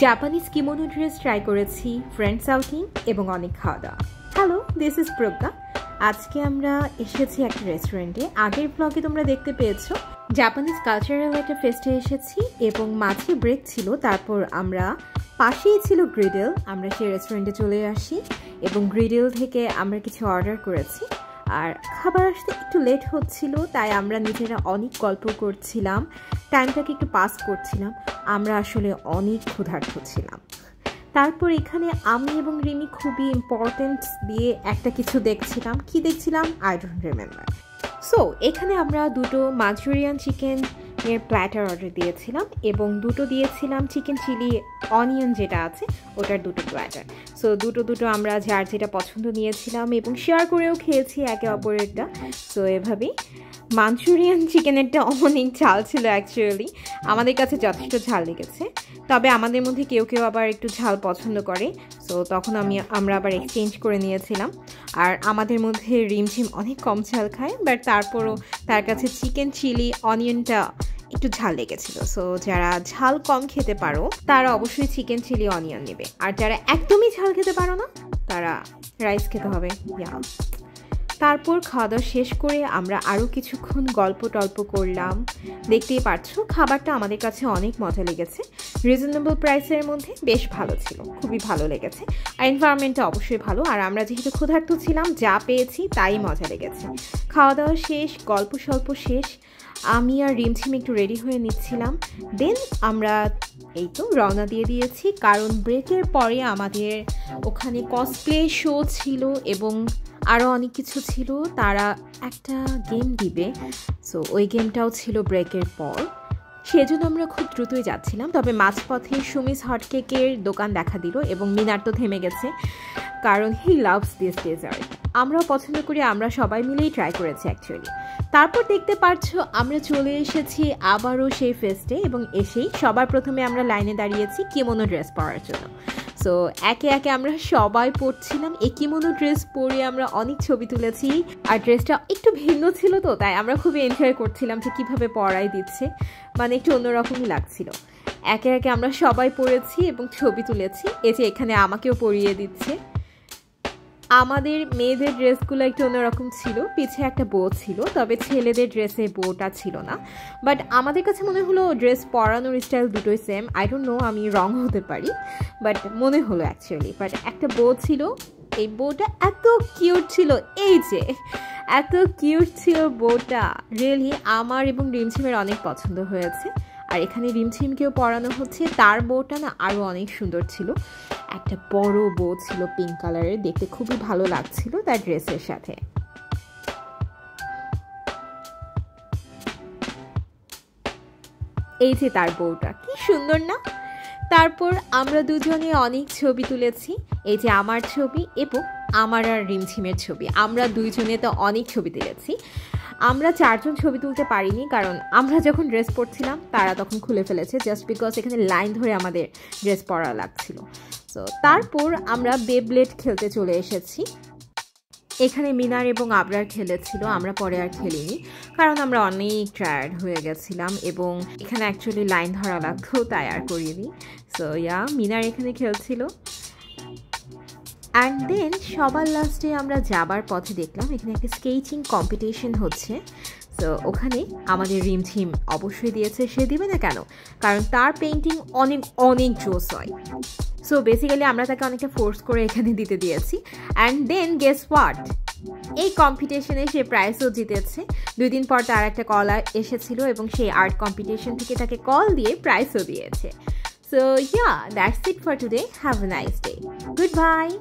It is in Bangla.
জাপানিজ কিমোনো ড্রেস ট্রাই করেছি, ফ্রেন্ডস আউটিং এবং অনেক খাওয়া দাওয়া। হ্যালো, দিস ইজ প্রজ্ঞা। আজকে আমরা এসেছি একটা রেস্টুরেন্টে। আগের ব্লগে তোমরা দেখতে পেয়েছো জাপানিজ কালচারাল একটা ফেস্টে এসেছি এবং মাঝে ব্রেক ছিল। তারপর আমরা পাশেই ছিল গ্রিডেল, আমরা সেই রেস্টুরেন্টে চলে আসি এবং গ্রিডেল থেকে আমরা কিছু অর্ডার করেছি। আর খাবার আসতে একটু লেট হচ্ছিল, তাই আমরা নিজেরা অনেক গল্প করছিলাম, টাইমটাকে একটু পাস করছিলাম। আমরা আসলে অনেক ক্ষুধার্ত ছিলাম। তারপর এখানে আমি এবং রিমি খুবই ইম্পর্টেন্ট দিয়ে একটা কিছু দেখছিলাম। কি দেখছিলাম আই ডোন্ট রিমেম্বার। সো এখানে আমরা দুটো মাঞ্চুরিয়ান চিকেন এর প্ল্যাটার অর্ডার দিয়েছিলাম এবং দুটো দিয়েছিলাম চিকেন চিলি অনিয়ন যেটা আছে ওটার দুটো প্ল্যাটার। সো দুটো আমরা যার যেটা পছন্দ নিয়েছিলাম এবং শেয়ার করেও খেয়েছি একে অপরেরটা। সো এভাবেই মাঞ্চুরিয়ান চিকেনেরটা অনেক ঝাল ছিল অ্যাকচুয়ালি, আমাদের কাছে যথেষ্ট ঝাল লেগেছে। তবে আমাদের মধ্যে কেউ কেউ আবার একটু ঝাল পছন্দ করে, সো তখন আমরা আবার এক্সচেঞ্জ করে নিয়েছিলাম। আর আমাদের মধ্যে রিমঝিম অনেক কম ঝাল খায়, বাট তারপরও তার কাছে চিকেন চিলি অনিয়নটা একটু ঝাল লেগেছিল। সো যারা ঝাল কম খেতে পারো তারা অবশ্যই চিকেন চিলি অনিয়ন নেবে, আর যারা একদমই ঝাল খেতে পারো না তারা রাইস খেতে হবে। তারপর খাওয়া দাওয়া শেষ করে আমরা আরও কিছুক্ষণ গল্প টল্প করলাম। দেখতেই পারছো খাবারটা আমাদের কাছে অনেক মজা লেগেছে, রিজনেবল প্রাইসের মধ্যে বেশ ভালো ছিল, খুবই ভালো লেগেছে। আর এনভায়রনমেন্টটা অবশ্যই ভালো, আর আমরা যেহেতু ক্ষুধার্ত ছিলাম যা পেয়েছি তাই মজা লেগেছে। খাওয়া দাওয়া শেষ, গল্প স্বল্প শেষ, আমি আর রিমঝিম একটু রেডি হয়ে নিচ্ছিলাম। দেন আমরা এই তো রওনা দিয়ে দিয়েছি, কারণ ব্রেকের পরে আমাদের ওখানে কসপ্লে শো ছিল এবং আরও অনেক কিছু ছিল। তারা একটা গেম দিবে, সো ওই গেমটাও ছিল ব্রেকের পর, সেজন্য আমরা খুব দ্রুতই যাচ্ছিলাম। তবে মাঝপথে সুমিস হটকেকের দোকান দেখা দিল এবং মিনার তো থেমে গেছে, কারণ হি লাভস দিস ডেজার্ট। আমরাও পছন্দ করি, আমরা সবাই মিলেই ট্রাই করেছি অ্যাকচুয়ালি। তারপর দেখতে পাচ্ছো আমরা চলে এসেছি আবারও সেই ফেস্টে এবং এসেই সবার প্রথমে আমরা লাইনে দাঁড়িয়েছি কিমোনো ড্রেস পরার জন্য। সো একে একে আমরা সবাই পরছিলাম। এই কিমোনো ড্রেস পরে আমরা অনেক ছবি তুলেছি, আর ড্রেসটা একটু ভিন্ন ছিল তো তাই আমরা খুবই এনজয় করছিলাম যে কীভাবে পরাই দিচ্ছে, মানে একটু অন্যরকমই লাগছিল। একে একে আমরা সবাই পরেছি এবং ছবি তুলেছি। এই যে এখানে আমাকেও পরিয়ে দিচ্ছে। আমাদের মেয়েদের ড্রেসগুলো একটু অন্যরকম ছিল, পিছে একটা বো ছিল, তবে ছেলেদের ড্রেসে বোটা ছিল না। বাট আমাদের কাছে মনে হলো ড্রেস পরানোর স্টাইল দুটোই সেম। আই ডোন্ট নো, আমি রং হতে পারি, বাট মনে হলো অ্যাকচুয়ালি। বাট একটা বো ছিল, এই বোটা এত কিউট ছিল, এই যে এত কিউট ছিল বোটা, রিয়েলি আমার এবং রিমঝিমের অনেক পছন্দ হয়েছে। আর এখানে রিমঝিমকেও পরানো হচ্ছে, তার বউটা না আরও অনেক সুন্দর ছিল। একটা বড় বউ ছিল পিঙ্ক কালারের, দেখতে খুবই ভালো লাগছিল তার ড্রেসের সাথে। এই যে তার বউটা কি সুন্দর না। তারপর আমরা দুজনে অনেক ছবি তুলেছি, এই যে আমার ছবি এবং আমার আর রিমঝিমের ছবি, আমরা দুইজনে তো অনেক ছবি তুলেছি। আমরা চারজন ছবি তুলতে পারিনি, কারণ আমরা যখন ড্রেস পরছিলাম তারা তখন খুলে ফেলেছে, জাস্ট বিকজ এখানে লাইন ধরে আমাদের ড্রেস পরা লাগছিল। সো তারপর আমরা বেব্লেড খেলতে চলে এসেছি। এখানে মিনার এবং আবরার খেলেছিল, আমরা পরে আর খেলিনি, কারণ আমরা অনেক টায়ার্ড হয়ে গেছিলাম এবং এখানে অ্যাকচুয়ালি লাইন ধরা লাগতো, তাই আর করিনি। সো মিনার এখানে খেলছিল। অ্যান্ড দেন সবার লাস্টে আমরা যাবার পথে দেখলাম এখানে একটা স্কেচিং কম্পিটিশন হচ্ছে। সো ওখানে আমাদের রিমঝিম অবশ্যই দিয়েছে, সে দিবে না কেন, কারণ তার পেইন্টিং অনেক অনেক জোস হয়। সো বেসিক্যালি আমরা তাকে অনেকটা ফোর্স করে এখানে দিতে দিয়েছি। অ্যান্ড দেন গেস হোয়াট, এই কম্পিটিশনে সে প্রাইজও জিতেছে। 2 দিন পর তার একটা কল এসেছিল এবং সেই আর্ট কম্পিটিশন থেকে তাকে কল দিয়ে প্রাইজও দিয়েছে। So yeah, that's it for today. Have a nice day. Goodbye.